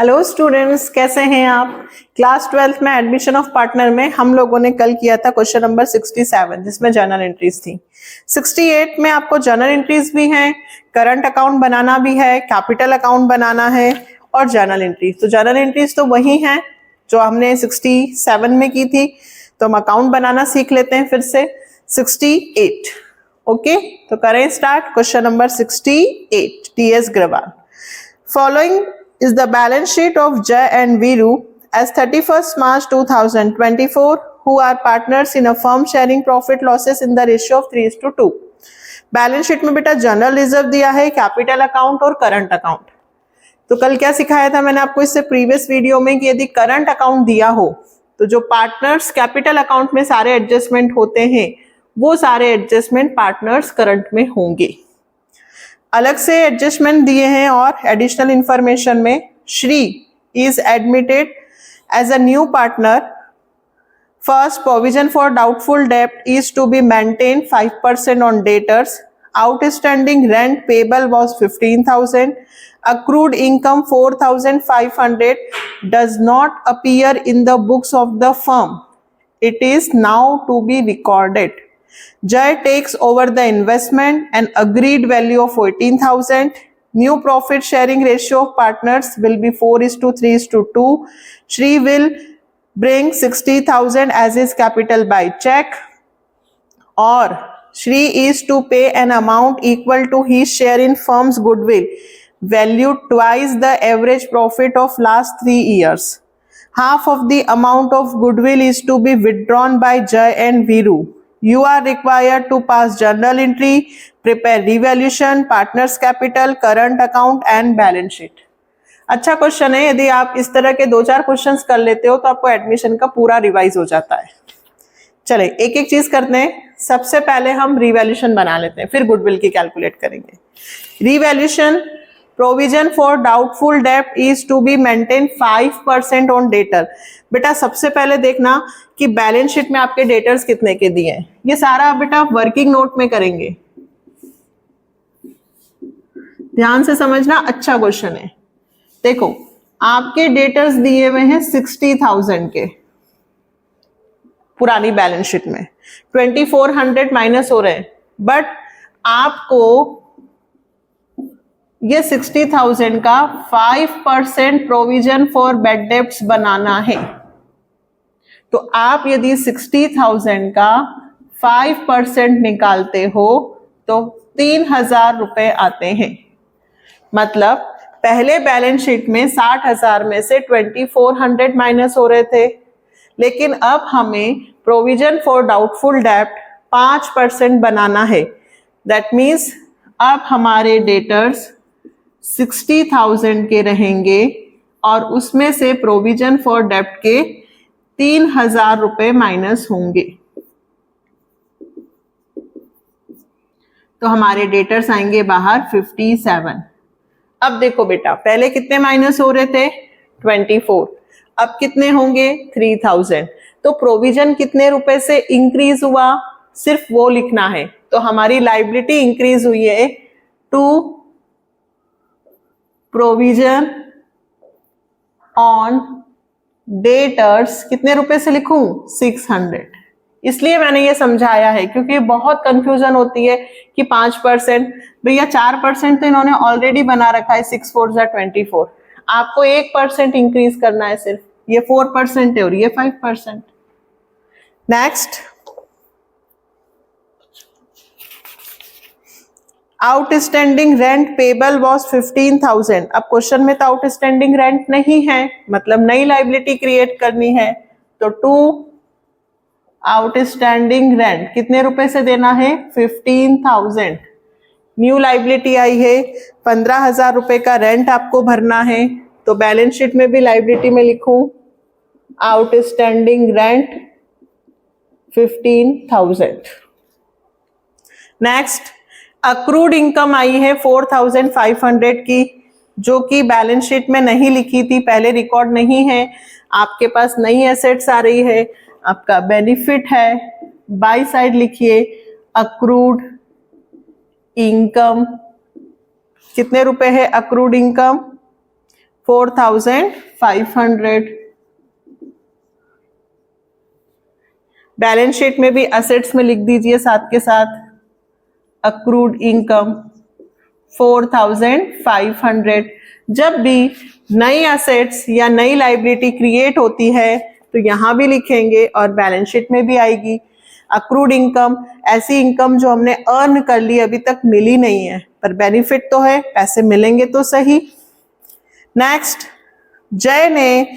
Hello students, कैसे हैं आप। क्लास 12th में एडमिशन ऑफ पार्टनर में हम लोगों ने कल किया था क्वेश्चन नंबर 67 जिसमें जर्नल एंट्रीज थी। 68 में आपको जर्नल एंट्रीज भी हैं, करंट अकाउंट बनाना भी है, कैपिटल अकाउंट बनाना है और जर्नल एंट्रीज। तो जर्नल एंट्रीज तो वही हैं जो हमने 67 में की थी, तो हम अकाउंट बनाना सीख लेते हैं फिर से। 68 ओके, तो करें start. Question number 68 TS Grewal. Following is the balance sheet of Jay and Viru as 31st March 2024, who are partners in a firm sharing profit losses in the ratio of 3:2। Balance sheet में बेटा general reserve दिया है, capital account और current account. तो कल क्या सिखाया था मैंने आपको इससे प्रीवियस वीडियो में कि यदि करंट अकाउंट दिया हो तो जो पार्टनर्स कैपिटल अकाउंट में सारे एडजस्टमेंट होते हैं वो सारे एडजस्टमेंट पार्टनर्स करंट में होंगे। अलग से एडजस्टमेंट दिए हैं और एडिशनल इंफॉर्मेशन में Shree is admitted as a new partner. First, provision for doubtful डेब्ट is to be maintain 5% on debtors. Outstanding rent payable was 15,000। accrued income 4,500 does not appear in the books of the firm. It is now to be recorded. Jay takes over the investment and agreed value of 14,000. New profit sharing ratio of partners will be 4:3:2. Shri will bring 60,000 as his capital by check, or Shri is to pay an amount equal to his share in firm's goodwill, valued twice the average profit of last 3 years. Half of the amount of goodwill is to be withdrawn by Jay and Viru. You are required to pass journal entry, prepare revaluation, partners capital, current account and balance sheet। अच्छा question है, यदि आप इस तरह के 2-4 questions कर लेते हो तो आपको एडमिशन का पूरा रिवाइज हो जाता है। चले एक एक चीज करते हैं। सबसे पहले हम रिवैल्यूएशन बना लेते हैं, फिर गुडविल की कैलकुलेट करेंगे। रिवैल्यूएशन, प्रोविजन फॉर डाउटफुल डेब्ट is to be maintain 5% on debtor. बेटा सबसे पहले देखना कि बैलेंस शीट में आपके डेटर्स कितने के दिए हैं। ये सारा बेटा वर्किंग नोट में करेंगे, ध्यान से समझना, अच्छा क्वेश्चन है। देखो आपके डेटर्स दिए हुए हैं 60,000 के पुरानी बैलेंस शीट में, 2400 माइनस हो रहे हैं, बट आपको ये 60,000 का 5% प्रोविजन फॉर बैड डेब्ट्स बनाना है। तो आप यदि 60,000 का 5% निकालते हो तो 3,000 रुपए आते हैं। मतलब पहले बैलेंस शीट में 60,000 में से 2400 माइनस हो रहे थे, लेकिन अब हमें प्रोविजन फॉर डाउटफुल डेब्ट 5% बनाना है। दैट मीन्स अब हमारे डेटर्स 60,000 के रहेंगे और उसमें से प्रोविजन फॉर डेब्ट के 3,000 रुपए माइनस होंगे। तो हमारे डेटर्स आएंगे बाहर 57। अब देखो बेटा पहले कितने माइनस हो रहे थे 24, अब कितने होंगे 3,000। तो प्रोविजन कितने रुपए से इंक्रीज हुआ सिर्फ वो लिखना है। तो हमारी लायबिलिटी इंक्रीज हुई है टू प्रोविजन ऑन डेटर्स, कितने रुपए से लिखूं 600। इसलिए मैंने ये समझाया है क्योंकि बहुत कंफ्यूजन होती है कि 5%, भैया 4% तो इन्होंने ऑलरेडी बना रखा है, 6 4 24, आपको 1% इंक्रीज करना है सिर्फ। ये 4% है और ये 5%। Next, outstanding rent payable was 15,000। अब क्वेश्चन में तो आउटस्टैंडिंग रेंट नहीं है, मतलब नई लाइबिलिटी क्रिएट करनी है। तो टू आउटस्टैंडिंग रेंट कितने रुपए से देना है 15,000। न्यू लाइबिलिटी आई है 15,000 रुपए का रेंट आपको भरना है। तो बैलेंस शीट में भी लाइबिलिटी में लिखूं outstanding rent 15,000। Next, accrued income आई है 4,500 की, जो कि बैलेंस शीट में नहीं लिखी थी, पहले रिकॉर्ड नहीं है। आपके पास नई एसेट्स आ रही है, आपका बेनिफिट है, बाई साइड लिखिए अक्रूड इनकम। कितने रुपए है अक्रूड इनकम 4,500। बैलेंस शीट में भी असेट्स में लिख दीजिए साथ के साथ अक्रूड इनकम 4,500। जब भी नई असेट्स या नई लाइबिलिटी क्रिएट होती है तो यहां भी लिखेंगे और बैलेंस शीट में भी आएगी। अक्रूड इनकम ऐसी इनकम जो हमने अर्न कर ली, अभी तक मिली नहीं है, पर बेनिफिट तो है, पैसे मिलेंगे तो सही। नेक्स्ट, जय ने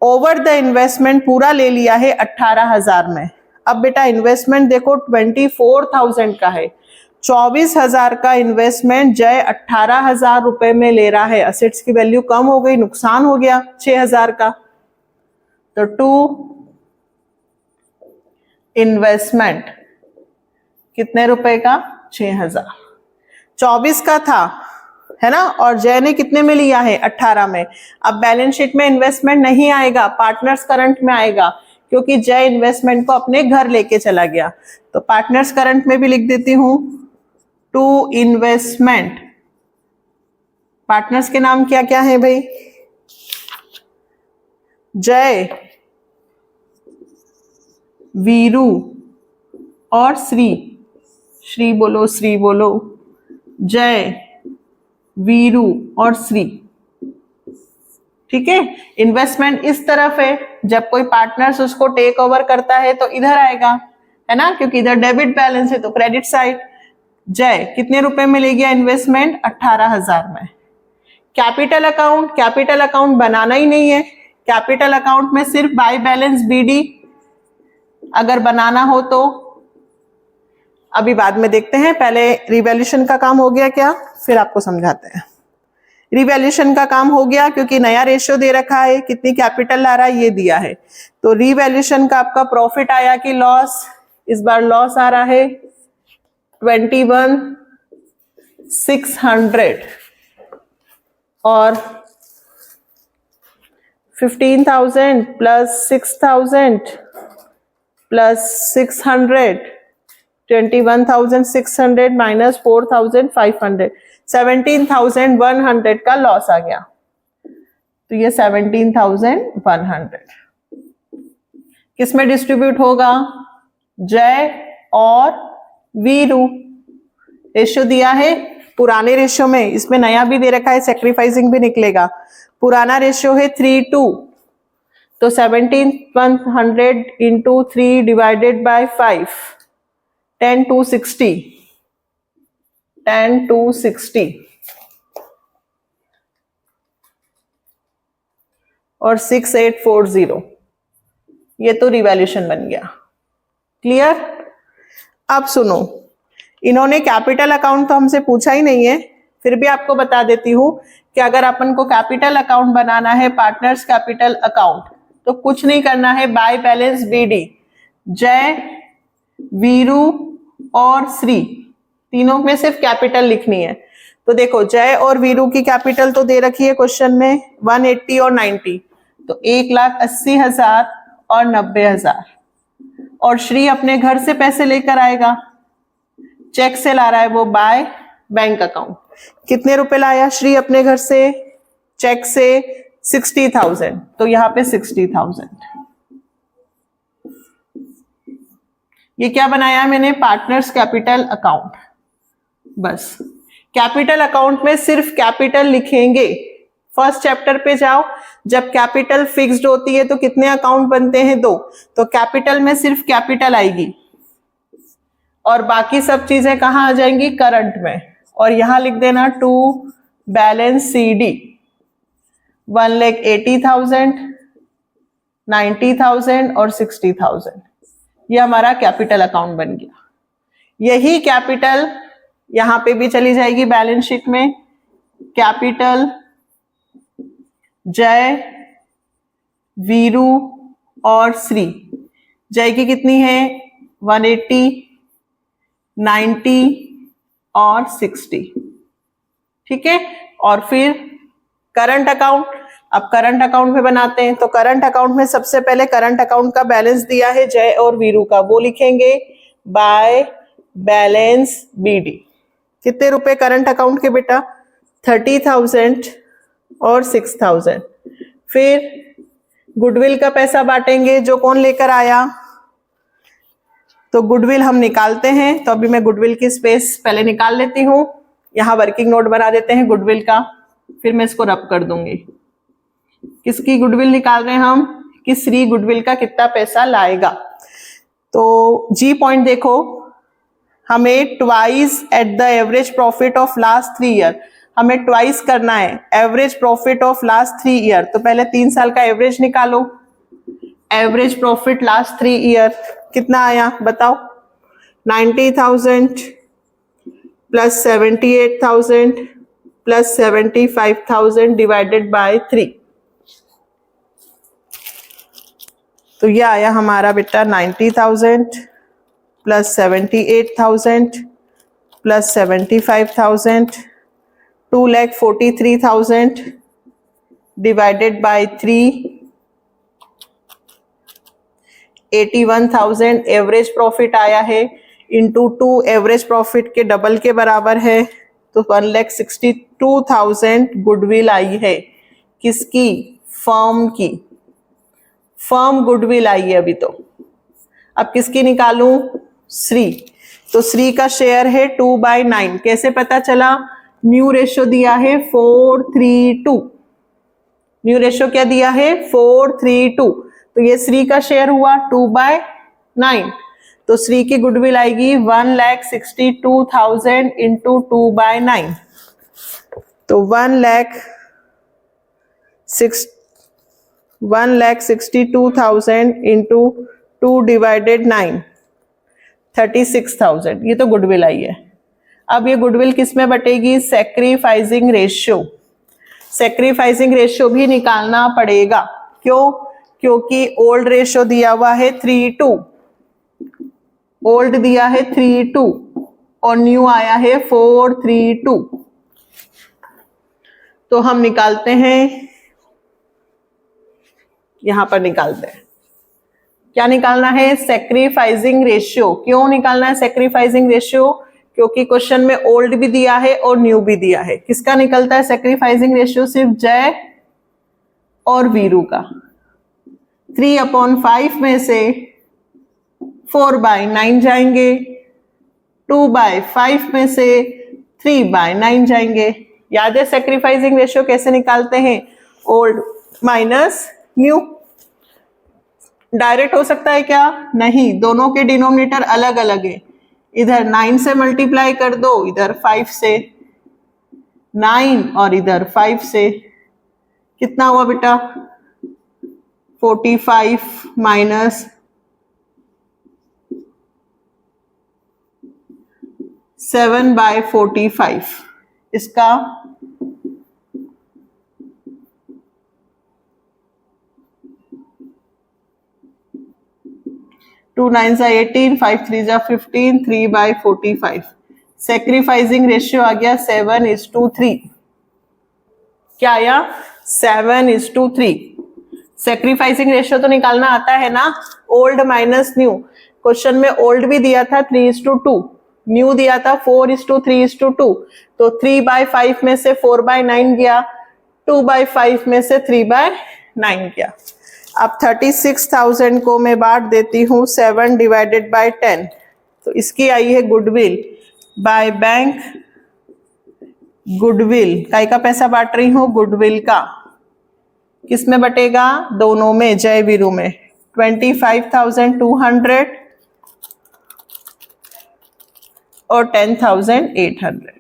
ओवर द इन्वेस्टमेंट पूरा ले लिया है 18,000 में। अब बेटा इन्वेस्टमेंट देखो 24,000 का है, 24,000 का इन्वेस्टमेंट जय 18,000 रुपए में ले रहा है। असेट्स की वैल्यू कम हो गई, नुकसान हो गया 6,000 का। तो टू इन्वेस्टमेंट कितने रुपए का? 6,000। 24 का था, है ना, और जय ने कितने में लिया है? 18 में। अब बैलेंस शीट में इन्वेस्टमेंट नहीं आएगा, पार्टनर्स करंट में आएगा, क्योंकि जय इन्वेस्टमेंट को अपने घर लेके चला गया। तो पार्टनर्स करंट में भी लिख देती हूं टू इन्वेस्टमेंट। पार्टनर्स के नाम क्या क्या है भाई? जय, वीरू और श्री। श्री बोलो, श्री बोलो। जय, वीरू और श्री। ठीक है, इन्वेस्टमेंट इस तरफ है, जब कोई पार्टनर्स उसको टेक ओवर करता है तो इधर आएगा, है ना, क्योंकि इधर डेबिट बैलेंस है तो क्रेडिट साइड। जय कितने रुपए में ले गया इन्वेस्टमेंट? 18,000 में। कैपिटल अकाउंट, कैपिटल अकाउंट बनाना ही नहीं है। कैपिटल अकाउंट में सिर्फ बाय बैलेंस बीडी अगर बनाना हो तो अभी बाद में देखते हैं, पहले रिवैल्यूएशन का काम हो गया क्या, फिर आपको समझाते हैं। रिवैल्यूएशन का काम हो गया क्योंकि नया रेशियो दे रखा है, कितनी कैपिटल ला रहा है ये दिया है। तो रिवैल्यूएशन का आपका प्रॉफिट आया कि लॉस? इस बार लॉस आ रहा है 21,600 और 15,000 प्लस 6,000 प्लस 600, 21,600 माइनस 4,500, 17,100 का लॉस आ गया। तो ये 17,100 किसमें डिस्ट्रीब्यूट होगा? जय और वीरू। रेशियो दिया है पुराने रेशियो में, इसमें नया भी दे रखा है, सेक्रीफाइसिंग भी निकलेगा। पुराना रेशियो है 3:2, तो 17,100 इंटू 3 डिवाइडेड बाय 5, 10,260, 10,260 और 6,840। ये तो रिवैल्यूएशन बन गया। क्लियर? अब सुनो, इन्होंने कैपिटल अकाउंट तो हमसे पूछा ही नहीं है, फिर भी आपको बता देती हूं कि अगर अपन को कैपिटल अकाउंट बनाना है, पार्टनर्स कैपिटल अकाउंट, तो कुछ नहीं करना है, बाय बैलेंस बीडी। जय, वीरू और श्री तीनों में सिर्फ कैपिटल लिखनी है। तो देखो जय और वीरू की कैपिटल तो दे रखी है क्वेश्चन में 180 और 90, तो 1,80,000 और 90,000। और श्री अपने घर से पैसे लेकर आएगा, चेक से ला रहा है वो बाय बैंक अकाउंट। कितने रुपए लाया श्री अपने घर से? चेक से 60,000, तो यहां पे 60,000। ये क्या बनाया मैंने? Partners capital account. बस कैपिटल अकाउंट में सिर्फ कैपिटल लिखेंगे। फर्स्ट चैप्टर पे जाओ, जब कैपिटल फिक्स्ड होती है तो कितने अकाउंट बनते हैं? 2। तो कैपिटल में सिर्फ कैपिटल आएगी और बाकी सब चीजें कहां आ जाएंगी? करंट में। और यहां लिख देना टू बैलेंस सीडी 1,80,000, 90,000 और 60,000। ये हमारा कैपिटल अकाउंट बन गया। यही कैपिटल यहां पे भी चली जाएगी बैलेंस शीट में। कैपिटल जय, वीरू और श्री। जय की कितनी है? 180, 90 और 60। ठीक है, और फिर करंट अकाउंट। अब करंट अकाउंट में बनाते हैं, तो करंट अकाउंट में सबसे पहले करंट अकाउंट का बैलेंस दिया है जय और वीरू का, वो लिखेंगे बाय बैलेंस बीडी। कितने रुपए करंट अकाउंट के बेटा? 30,000 और 6000। फिर गुडविल का पैसा बांटेंगे, जो कौन लेकर आया, तो गुडविल हम निकालते हैं। तो अभी मैं गुडविल की स्पेस पहले निकाल लेती हूँ, यहाँ वर्किंग नोट बना देते हैं गुडविल का, फिर मैं इसको रब कर दूंगी। किसकी गुडविल निकाल रहे हैं हम, कि श्री गुडविल का कितना पैसा लाएगा। तो जी पॉइंट देखो, हमें twice at the average profit of last 3 year, हमें ट्वाइस करना है average profit of last 3 year. तो पहले 3 साल का एवरेज निकालो, एवरेज प्रॉफिट लास्ट 3 ईयर कितना आया बताओ, 90,000 प्लस 78,000 प्लस 75,000 डिवाइडेड बाय 3। तो ये आया हमारा बेटा 90,000 plus 78,000 plus 75,000, 2,43,000 divided by 3, 81,000 average profit आया है, इंटू 2 एवरेज प्रॉफिट के डबल के बराबर है, तो 1,62,000 गुडविल आई है। किसकी, फर्म की, फर्म गुडविल आई है अभी। तो अब किसकी निकालूं, श्री। तो श्री का शेयर है 2/9। कैसे पता चला, न्यू रेशो दिया है 4:3:2, न्यू रेशो क्या दिया है 4:3:2, तो ये श्री का शेयर हुआ 2/9। तो श्री की गुडविल आएगी 1,62,000 इंटू 2/9, तो 1,62,000 इंटू 2 डिवाइडेड 9, 36,000। ये तो गुडविल आई है। अब ये गुडविल किस में बटेगी, सैक्रिफाइसिंग रेशियो। सैक्रिफाइसिंग रेशियो भी निकालना पड़ेगा, क्यों, क्योंकि ओल्ड रेशियो दिया हुआ है 3:2, ओल्ड दिया है 3:2 और न्यू आया है 4:3:2। तो हम निकालते हैं, यहां पर निकालते हैं, क्या निकालना है, सैक्रिफाइसिंग रेशियो। क्यों निकालना है सैक्रिफाइसिंग रेशियो, क्योंकि क्वेश्चन में ओल्ड भी दिया है और न्यू भी दिया है। किसका निकलता है सैक्रिफाइसिंग रेशियो, सिर्फ जय और वीरू का। 3/5 में से 4/9 जाएंगे, 2/5 में से 3/9 जाएंगे। याद है सैक्रिफाइसिंग रेशियो कैसे निकालते हैं, ओल्ड माइनस न्यू। डायरेक्ट हो सकता है क्या, नहीं, दोनों के डिनोमिनेटर अलग अलग है। इधर 9 से मल्टीप्लाई कर दो, इधर 5 से, 9 और इधर 5 से, कितना हुआ बेटा 45 माइनस 7/45, इसका 2 9 18, 5 3 15, 3/45। सैक्रिफाइसिंग रेशियो आ गया 7:3। क्या आया 7:3। सैक्रिफाइसिंग रेशियो तो निकालना आता है ना, ओल्ड माइनस न्यू। क्वेश्चन में ओल्ड भी दिया था 3:2, न्यू दिया था 4:3:2, तो 3/5 में से 4/9 गया, 2/5 में से 3/9 गया। अब 36,000 को मैं बांट देती हूँ 7 डिवाइडेड बाय 10, तो इसकी आई है गुडविल बाय बैंक। गुडविल काय का पैसा बांट रही हूँ, गुडविल का। किस में बटेगा, दोनों में, जय वीरू में। 25,200 और 10,800।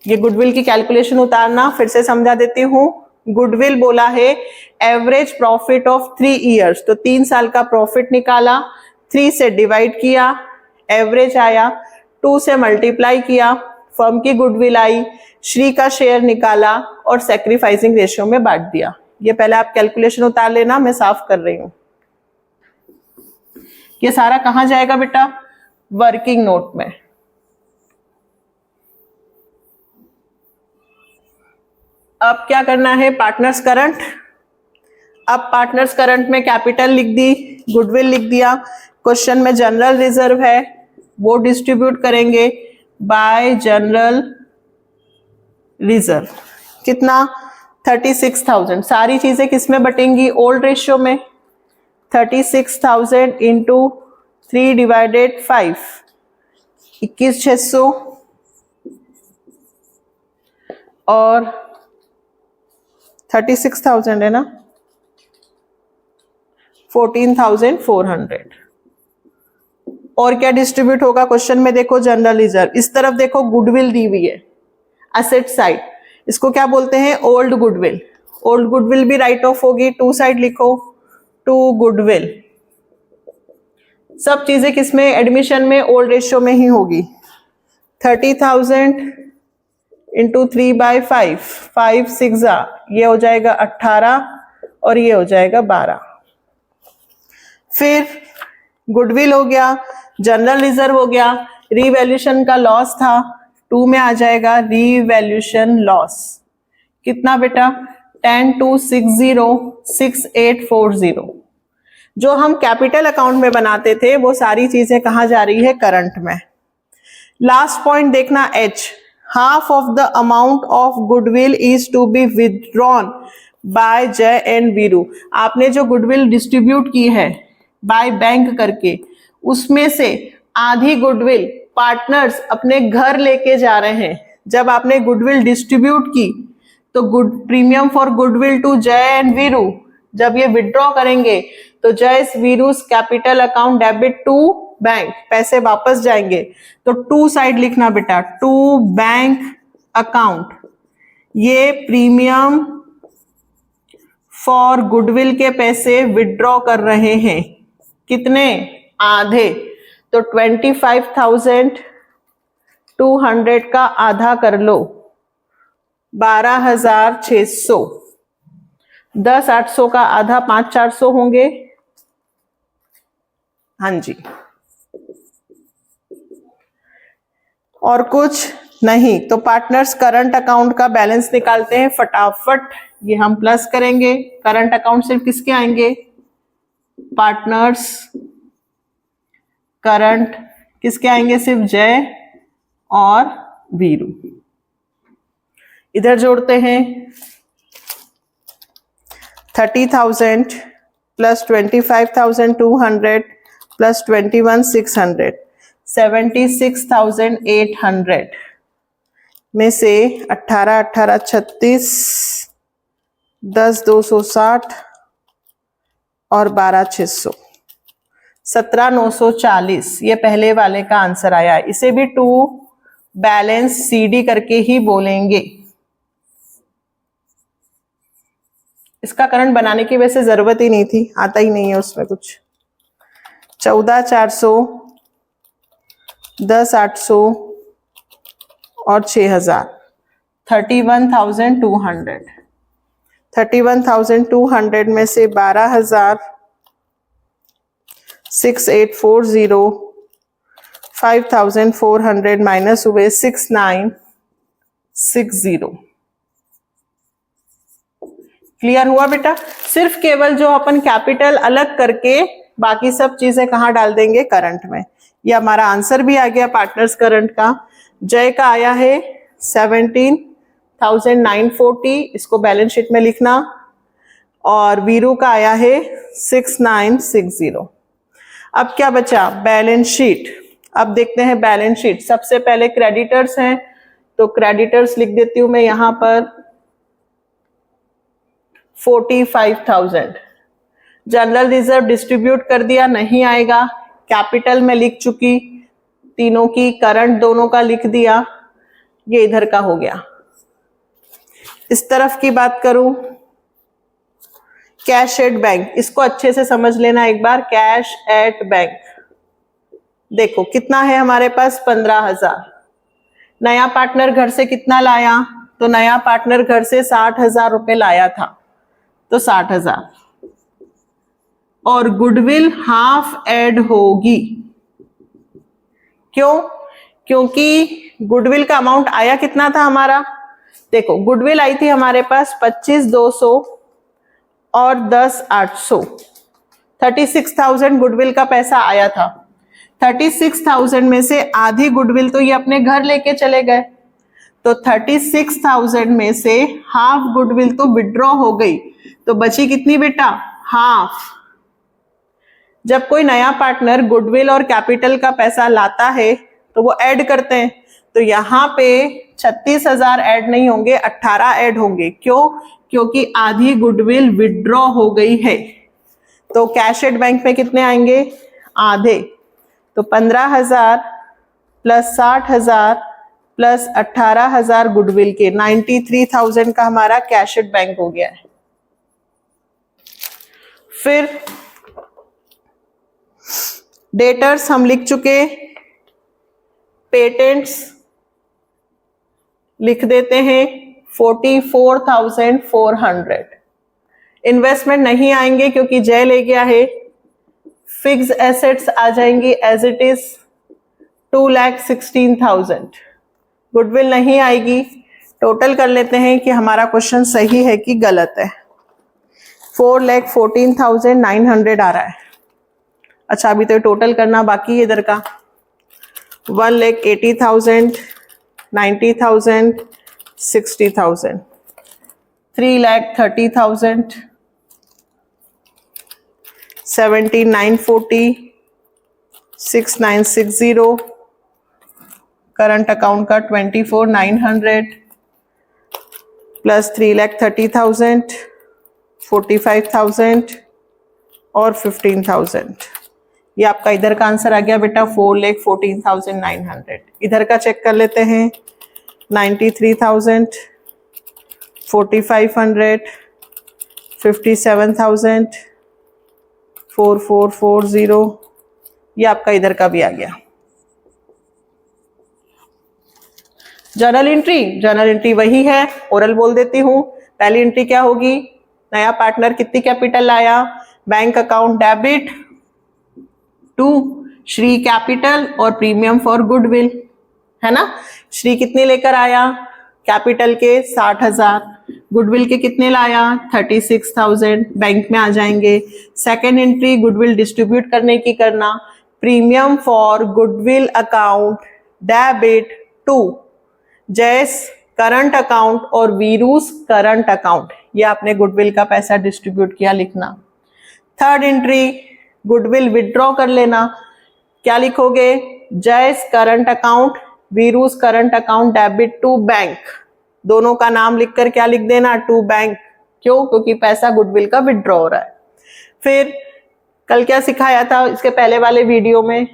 ये गुडविल की कैलकुलेशन उतारना, फिर से समझा देती हूँ। गुडविल बोला है एवरेज प्रॉफिट ऑफ 3 ईयर्स, तो 3 साल का प्रॉफिट निकाला, 3 से डिवाइड किया, एवरेज आया, 2 से मल्टीप्लाई किया, फर्म की गुडविल आई, श्री का शेयर निकाला और सैक्रिफाइसिंग रेशियो में बांट दिया। ये पहले आप कैलकुलेशन उतार लेना, मैं साफ कर रही हूं। ये सारा कहां जाएगा बेटा, वर्किंग नोट में। अब क्या करना है, पार्टनर्स करंट। अब पार्टनर्स करंट में कैपिटल लिख दी, गुडविल लिख दिया। क्वेश्चन में जनरल रिजर्व है, वो डिस्ट्रीब्यूट करेंगे बाय जनरल रिजर्व। कितना 36,000 सारी चीजें किस में बटेंगी? ओल्ड रेशियो में। 36,000 इंटू 3 डिवाइडेड 5, 21,600 और 36,000 है ना, 14,400। और क्या डिस्ट्रीब्यूट होगा क्वेश्चन में? देखो जनरल रिजर्व, इस तरफ देखो गुडविल दी हुई है असेट साइड, इसको क्या बोलते हैं? Old goodwill. ओल्ड गुडविल भी राइट ऑफ होगी, टू साइड लिखो, टू गुडविल। सब चीजें किसमें? एडमिशन में ओल्ड रेशियो में ही होगी। 30,000 इंटू 3/5, 5 6 ये हो जाएगा 18 और ये हो जाएगा 12। फिर गुडविल हो गया, जनरल रिजर्व हो गया, रीवैल्यूएशन का लॉस था, 2 में आ जाएगा रीवैल्यूएशन लॉस। कितना बेटा? 10,260,6840। जो हम कैपिटल अकाउंट में बनाते थे वो सारी चीजें कहाँ जा रही है? करंट में। लास्ट पॉइंट देखना H, half of the amount of goodwill is to be withdrawn by Jai and Veeru. आपने जो गुडविल डिस्ट्रीब्यूट की है बाय बैंक करके, उसमें से आधी गुडविल पार्टनर्स अपने घर लेके जा रहे हैं। जब आपने गुडविल डिस्ट्रीब्यूट की तो premium for goodwill to Jai and Veeru, जब ये विड्रॉ करेंगे तो Jai Veeru's capital account debit to bank, पैसे वापस जाएंगे। तो टू साइड लिखना बेटा, टू बैंक अकाउंट। ये प्रीमियम फॉर गुडविल के पैसे विड्रॉ कर रहे हैं। कितने? आधे। तो 25,200 का आधा कर लो, 12,600। 10,800 का आधा 5,400 होंगे। हाँ जी, और कुछ नहीं। तो पार्टनर्स करंट अकाउंट का बैलेंस निकालते हैं फटाफट। ये हम प्लस करेंगे। करंट अकाउंट सिर्फ किसके आएंगे? पार्टनर्स करंट किसके आएंगे? सिर्फ जय और वीरू। इधर जोड़ते हैं 30,000 प्लस 25,200 प्लस 21,600, 76,800 में से 18 18 36, 10 260 और 12 600, 17,940। ये पहले वाले का आंसर आया है। इसे भी टू बैलेंस CD करके ही बोलेंगे। इसका करंट बनाने की वैसे जरूरत ही नहीं थी, आता ही नहीं है उसमें कुछ। 14,400, 10,800 और 6,000, 31,200। 31,200 में से 12,000, 6,840, 5,400 माइनस हुए 6,960। क्लियर हुआ बेटा? सिर्फ केवल जो अपन कैपिटल अलग करके बाकी सब चीजें कहाँ डाल देंगे? करंट में। ये हमारा आंसर भी आ गया पार्टनर्स करंट का। जय का आया है 17,940, इसको बैलेंस शीट में लिखना, और वीरू का आया है 6,960। अब क्या बचा? Balance sheet. अब देखते हैं बैलेंस शीट। सबसे पहले क्रेडिटर्स हैं, तो क्रेडिटर्स लिख देती हूं मैं यहां पर 45,000। जनरल रिजर्व डिस्ट्रीब्यूट कर दिया, नहीं आएगा। कैपिटल में लिख चुकी तीनों की, करंट दोनों का लिख दिया, ये इधर का हो गया। इस तरफ की बात करूं, कैश एट बैंक, इसको अच्छे से समझ लेना एक बार। कैश एट बैंक देखो कितना है हमारे पास? 15,000। नया पार्टनर घर से कितना लाया? तो नया पार्टनर घर से 60,000 रुपए लाया था, तो 60,000। और गुडविल हाफ ऐड होगी। क्यों? क्योंकि गुडविल का अमाउंट आया कितना था हमारा? देखो गुडविल आई थी हमारे पास 25,200 और 10,800। 36,000 गुडविल का पैसा आया था। 36,000 में से आधी गुडविल तो ये अपने घर लेके चले गए, तो 36,000 में से हाफ गुडविल तो विड्रॉ हो गई, तो बची कितनी बेटा? हाफ। जब कोई नया पार्टनर गुडविल और कैपिटल का पैसा लाता है तो वो ऐड करते हैं, तो यहाँ पे 36,000 ऐड नहीं होंगे, 18 ऐड होंगे। क्यों? क्योंकि आधी गुडविल विड्रॉ हो गई है। तो कैश एट बैंक में कितने आएंगे? आधे। तो 15,000 प्लस 60,000 प्लस 18,000 गुडविल के 93,000 का हमारा कैश एट बैंक हो गया है। फिर डेटर्स हम लिख चुके, पेटेंट्स लिख देते हैं 44,400। इन्वेस्टमेंट नहीं आएंगे क्योंकि जय ले गया है। फिक्स एसेट्स आ जाएंगी एज इट इज 2,16,000। गुडविल नहीं आएगी। टोटल कर लेते हैं कि हमारा क्वेश्चन सही है कि गलत है। 4,14,900 आ रहा है। अच्छा, अभी तो टोटल करना बाकी है इधर का। 1,80,000, 90,000, 60,000, 3,30,000, 17,940, 6,960, करंट अकाउंट का 24,900 प्लस 3,30,000, 45,000 और 15,000। ये आपका इधर का आंसर आ गया बेटा 4,14,900। इधर का चेक कर लेते हैं। 93,000, 4,500, 57,000, 4,440। ये आपका इधर का भी आ गया। जर्नल एंट्री वही है, ओरल बोल देती हूं। पहली एंट्री क्या होगी? नया पार्टनर कितनी कैपिटल लाया? Bank account debit to Shri capital और प्रीमियम फॉर गुडविल, है ना। श्री कितने लेकर आया? कैपिटल के 60,000, गुडविल के कितने लाया? 36,000, बैंक में आ जाएंगे। सेकेंड एंट्री गुडविल डिस्ट्रीब्यूट करने की करना, premium for goodwill account debit to Jai's current account और वीरूस करंट अकाउंट। ये आपने गुडविल का पैसा डिस्ट्रीब्यूट किया, लिखना। थर्ड एंट्री गुडविल विड्रॉ कर लेना। क्या लिखोगे? Jai's current account, Veeru's current account debit to bank. दोनों का नाम लिखकर क्या लिख देना? To bank. क्यों? क्योंकि पैसा गुडविल का विड्रॉ हो रहा है। फिर कल क्या सिखाया था इसके पहले वाले वीडियो में?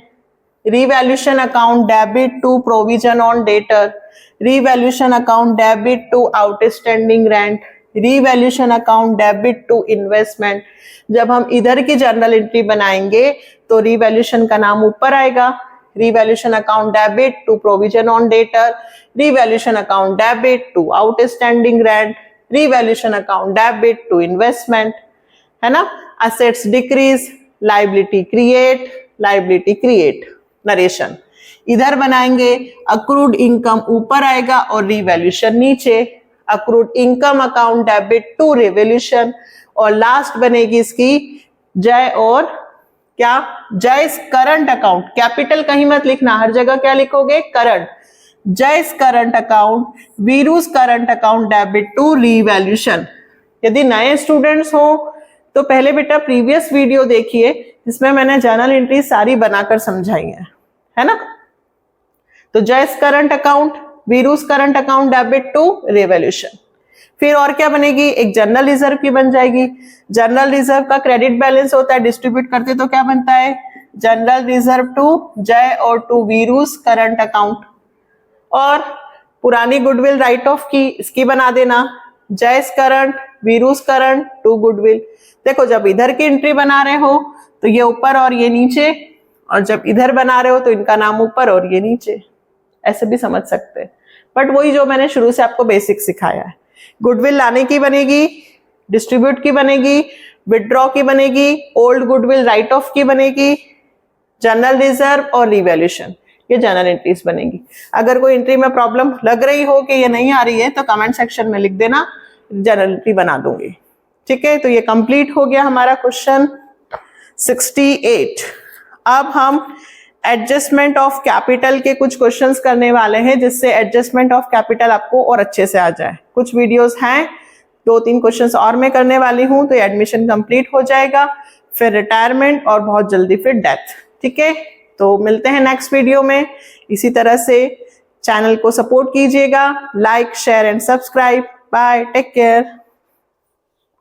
Revaluation account debit to provision on debtor, revaluation account debit to outstanding rent, revaluation account debit to investment. जब हम इधर की जर्नल एंट्री बनाएंगे तो रिवैल्यूएशन का नाम ऊपर आएगा। Revaluation account debit to provision on debtor, revaluation account debit to outstanding rent, revaluation account debit to investment, है ना। Assets decrease, liability create, narration इधर बनाएंगे। अक्रूड इनकम ऊपर आएगा और रिवैल्यूएशन नीचे। Accrued income account debit to revaluation, और last बनेगी इसकी जय और क्या? जयस करंट अकाउंट। कैपिटल कहीं मत लिखना, हर जगह क्या लिखोगे? Current. Jai's current account, Veeru's current account debit to revaluation. यदि नए स्टूडेंट्स हो तो पहले बेटा प्रीवियस वीडियो देखिए, जिसमें मैंने जर्नल एंट्री सारी बनाकर समझाई है ना। तो Jai's current account, Veeru's current account debit to revaluation. फिर और क्या बनेगी? एक जनरल रिजर्व की बन जाएगी। जनरल रिजर्व का क्रेडिट बैलेंस होता है, डिस्ट्रीब्यूट करते तो क्या बनता है? जनरल रिजर्व टू जय और टू वीरूस करंट अकाउंट। और पुरानी गुडविल राइट ऑफ की इसकी बना देना, जयस करंट, वीरूस करंट टू गुडविल। देखो, जब इधर की एंट्री बना रहे हो तो ये ऊपर और ये नीचे, और जब इधर बना रहे हो तो इनका नाम ऊपर और ये नीचे, ऐसे भी समझ सकते हैं। बट वही जो मैंने शुरू से आपको बेसिक सिखाया है। गुडविल लाने की बनेगी, डिस्ट्रीब्यूट की बनेगी, विड्रॉ की बनेगी, ओल्ड गुडविल राइट ऑफ की बनेगी, जनरल रिजर्व और रिवैल्यूएशन, ये जनरल एंट्रीज बनेगी। अगर कोई एंट्री में प्रॉब्लम लग रही हो कि ये नहीं आ रही है तो कमेंट सेक्शन में लिख देना, जनरल एंट्री बना दूंगी। ठीक है, तो ये कंप्लीट हो गया हमारा क्वेश्चन 68। अब हम एडजस्टमेंट ऑफ कैपिटल के कुछ क्वेश्चंस करने वाले हैं, जिससे एडजस्टमेंट ऑफ कैपिटल आपको और अच्छे से आ जाए। कुछ वीडियोस हैं, 2-3 क्वेश्चंस और मैं करने वाली हूं, तो एडमिशन कंप्लीट हो जाएगा, फिर रिटायरमेंट और बहुत जल्दी फिर डेथ। ठीक है, तो मिलते हैं नेक्स्ट वीडियो में। इसी तरह से चैनल को सपोर्ट कीजिएगा, like share and subscribe. Bye, take care.